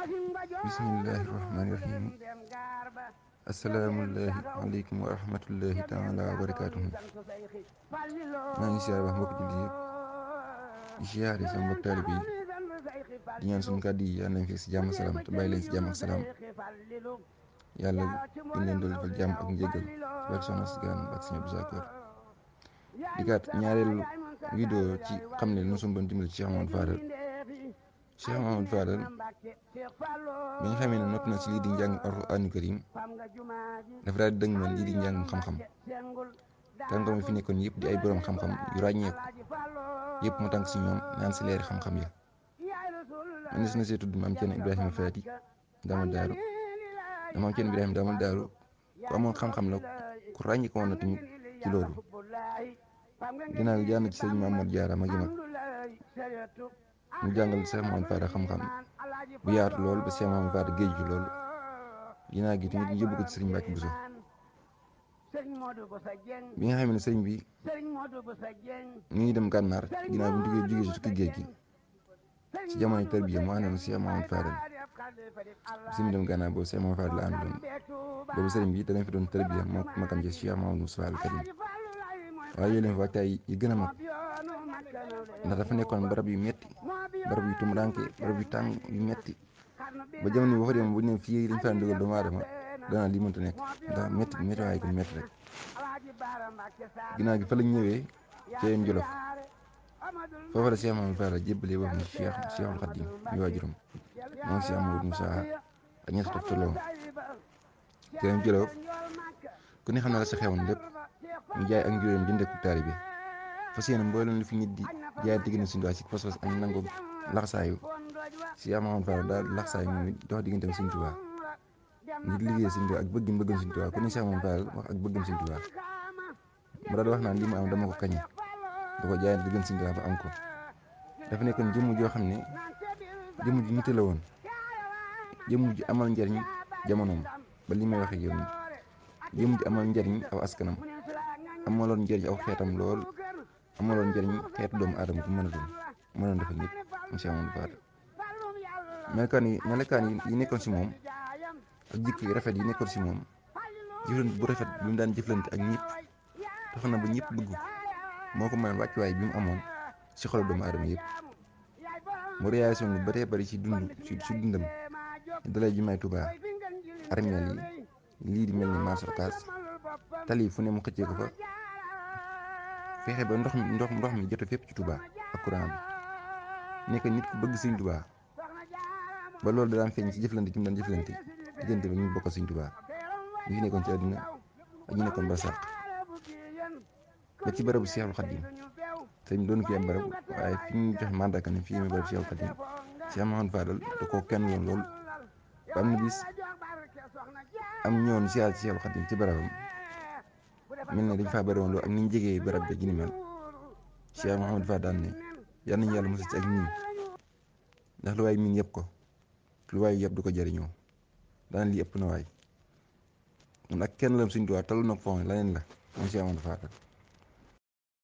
Bismillahirrahmanirrahim. Assalaamullahi aleykum wa rahmatullahi taala wa barakaatuhu. maa ngi siyaare wax mbokk jullit yëpp di siyaare sama mbokk taalibe yi di ñaan suñu kàddu yi yàlla nañ fekk si jàmm salaam te bàyyi leen si jàmm ak salaam. yàlla gën leen doon defal jàmm ak njëgal barke soxna si gaan ak sëñ Abdou Sakor di kat ñaareelu vidéo ci xam ne nu suñu bon dimbali ci Cheikh Mamadou Fadal bi nga xamee ne noppi na si lii di njàng alxuraanu karim dafa daal di dëgmal lii di njàng xam-xam kàngam yi fi nekkoon yëpp di ay borom xam-xam yu ràññeeku yëpp mu tànk si ñoom naan si leeri xam-xam ya man des na see tudd maam Cerno Ibrahima Faati daamal daaru maam Cerno Ibrahima daamal daaru ku amoon xam-xam la ku ràññi ko woon na tamit ci loolu ginnaaw gi jaar na ci sëriñ Mamadou Diarra magi mag mu jàngal Cheikh Mamadou Fadal xam-xam bu yaatu lool ba Cheikh Mamadou Fadal géej gi lool ginnaaw gi tamit ñu yóbbu ko ci sëriñ Mbàkke Buso bi nga xam ne sëriñ bi mu ngi dem gànnaar ginnaaw bi mu jógee si tukki géej gi ci jamono tarbiya mu àndoon Cheikh Mamadou Fadal sëriñ bi dem gànnaar boobu Cheikh Mamadou Fadal la àndoon boobu sëriñ bi danañ fi doon tarbiya moo makam ci Cheikh Mamadou Moustapha al Karim waaye yooyu leen fa waajtaay yi gën a mag ndax dafa nekkoon barab yu metti barab yu tumuranke barab yu tàng yu metti ba jamono yi boo fa dem bu ñu ne fii dañ fa dugal doomu aadama danaa lii mënta nekk ndax métti waaye gu métti rek ginnaaw gi fa lañ ñëwee Ceyeen Jolof foofa la Cheikh Mamadou Fadal jébbalee wax ni Cheikhul Khadim mi waajuram moom Cheikh Mamadou Moussa ak ñetti toftaloo Ceyeen Jolof ku ne xam na la sa xewoon lépp ñu jaay ak njuréem jëndee ko taalibe fas yéene mboolem lu fi nit di jaay diggante Sëñ Tuubaa ci pas-pas ak nangu laxsaayu Cheikh Mamadou Fadal daal laxsaayu moom it dox digganteem Sëñ Tuubaa ngir liggéey Sëñ Tuubaa ak bëggam Sëñ Tuubaa ku ne Cheikh Mamadou Fadal wax ak bëggam Sëñ Tuubaa mu daal di wax naan li mu am dama ko kañe da ko jaayante diggante Sëñ Tuubaa ba am ko dafa nekkoon jëmm joo xam ne jëmm ji nite la woon jëmm ji amal njariñ jamonoom ba li may wax ak yow nii jëmm ji amal njariñ aw askanam amaloon njariñ aw xeetam lool amaloon njariñ xeetu doomu aadama ku mën a doon mënoon dafa ñëpp mu Cheikh Mamadou Fadal melokaan yi nekkoon si moom ak jikko yu rafet yi nekkoon si moom jëflante bu rafet bi mu daan jëflante ak ñëpp tax na ba ñëpp bëgg ko moo ko mayoon wàccuwaay bi mu amoon si xolu doomu aadama yëpp mu réalisation lu bëree bëri si dundam dalay jumaay Tuubaa armeel yi lii di mel ni marché Ocass tali yi fu ne mu xëccee ko fa fexe ba ndox mi jote fépp ci Tuubaa ak courant bi nekk nit ku bëgg Sëñ Tuubaa ba loolu da daan feeñ ci jëflante gi mu daan jëflante diggante ba ñu bokkal Sëñ Tuubaa ñu fi nekkoon ci àdduna ak ñu nekkoon barsàq ba ci barabu Seexul Xadiim sëñ doon fi am barab waaye fi ñu joxe mandarga ne fii muy barabu Seexul Xadiim Cheikh Mamadou Fadal da koo kenn woon lool ba am na bis am ñëwoon siyaar ci Seexul Xadiim ci barabam mel ne dañ faa bari woon loolu ak ni ñu jegee barab bi ji ni mel Cheikh Mamadou Fadal ne yal nañu yàlla mos ci ak miin ndax lu waay miin yëpp ko lu waay yëpp du ko jëriñoo daan lii ëpp na waay man ak kenn lam Sëñ Tuubaa talu na ko foofu leneen la moom Cheikh Mamadou Fadal